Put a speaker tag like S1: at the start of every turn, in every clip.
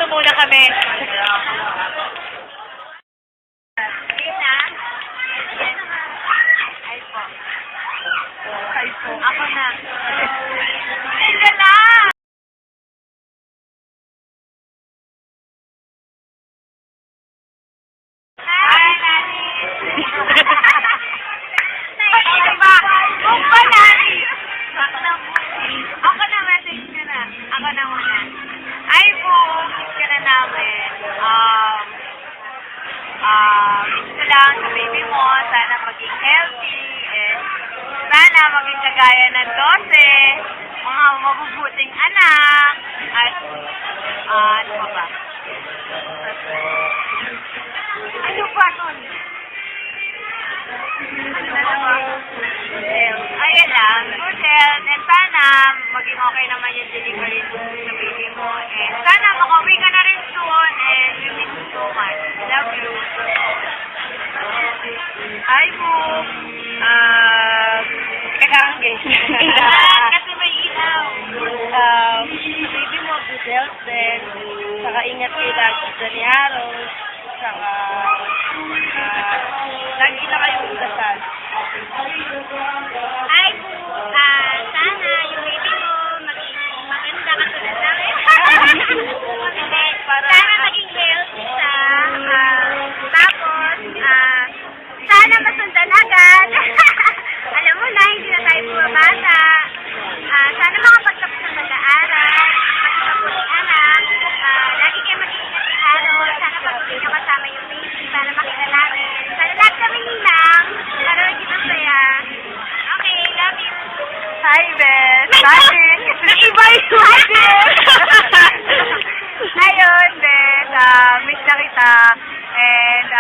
S1: muna kami. Ay po. Ako na. Sige na! Hi, Nani! Diba? Kung ba, Nani? Ako na, message ka na. Ako na muna. Ay po, miss ka na namin. Gusto lang sa baby mo, sana maging healthy, and sana maging kagaya ng 12, mga mabubuting anak, at ano pa ba? Ano pa nun? Ayan lang, good health, and sana maging okay naman yung delivery sa baby mo, and sana makauwi ka na rin soon, and we miss you so much. Love you. Hi po. Kakangge. Kasi may ilaw. Baby mo, good health din. Saka ingat kayo lagi sa ni Harold. Saka lagi na kayong udasal.
S2: Ay po, sana yung baby mo maging maganda katulad namin. Sana maging healthy siya. Tapos, sana masundan agad. Alam mo na, hindi na tayo bumabata. Sana makapagtapos ng mag-aaral, magkapuling anak. Lagi kayo mag-iingat ni Harold. Sana pag-uwi nyo kasama yung baby para makita namin. Sana lahat kami ninang para maging masaya. Okay, love you.
S1: Hi, Beth. Dati. Iba yung Ayun, Beth. Miss na kita. And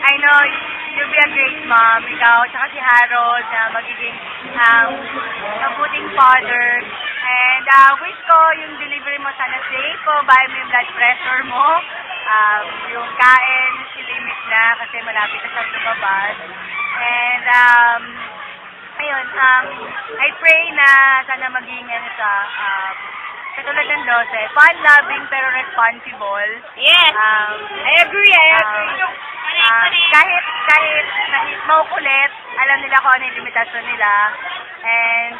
S1: I know you'll be a great mom. Ikaw, tsaka si Harold na magiging mabuting father. And wish ko yung delivery mo sana safe. Bahay mo yung blood pressure mo. Yung kain, si limit na kasi malapit na sa lumabas. And ayun, I pray na sana maging katulad ng 12, fun-loving pero responsible.
S2: Yes.
S1: I agree. Kahit maukulit, alam nila kung ano yung limitasyon nila. And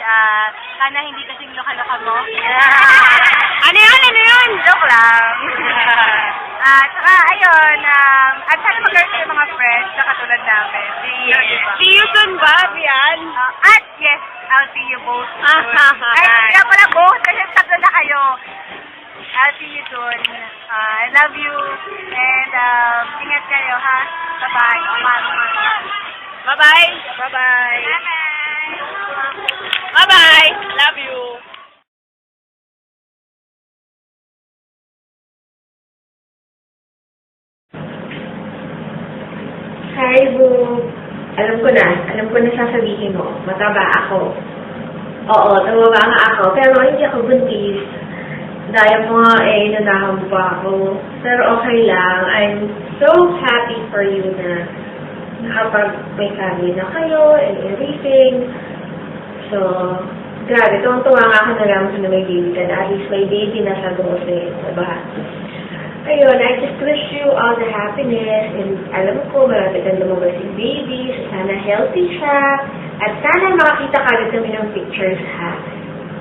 S1: sana hindi kasing loka-loka mo.
S2: Ano yun?
S1: Joke lang. Saka ayun, at sana magkaroon kayo mga friends na katulad namin.
S2: See you soon ba, Bian?
S1: At yes, I'll see you both soon. Ay,
S2: Bye.
S1: kaya pala both, kasi tatlo na kayo. I'll see you soon. I love you. And ingat kayo, ha? Bye-bye.
S2: Bye-bye.
S1: Bye-bye.
S2: Bye-bye. Love you.
S3: Hi, Boo. Alam ko na sasabihin mo. Mataba ako. Oo, tumaba nga ako. Pero hindi ako buntis. Dahil mo nga nanahan pa ako. Pero okay lang. I'm so happy for you na nakapag may family na kayo and everything. So, grabe. Tuwang-tuwa nga ako na lang na may baby ka na. At least may baby na sa 12. Diba? Ayun, I just wish you all the happiness, and alam ko, marami kang lumabas yung baby, so sana healthy siya, at sana makakita kagad kami ng pictures, ha?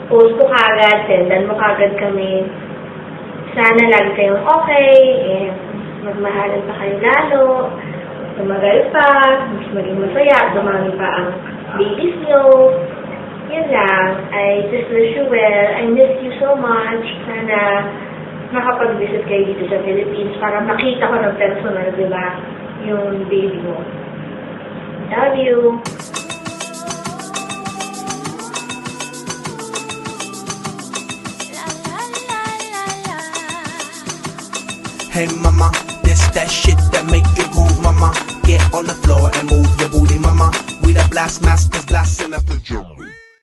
S3: Post ko kagad, sendan mo kagad kami. Sana lagi kayong okay, and magmahalan pa kayo lalo, tumagal pa, mas maging masaya, dumami pa ang babies nyo. Yun lang, I just wish you well, I miss you so much, sana makapag-visit kayo dito sa Philippines para makita ko ng personal, di ba, yung baby mo. Love you!
S4: Hey mama, this that shit that make you move, mama. Get on the floor and move your booty, mama. We the blast masters blasting up the jungle.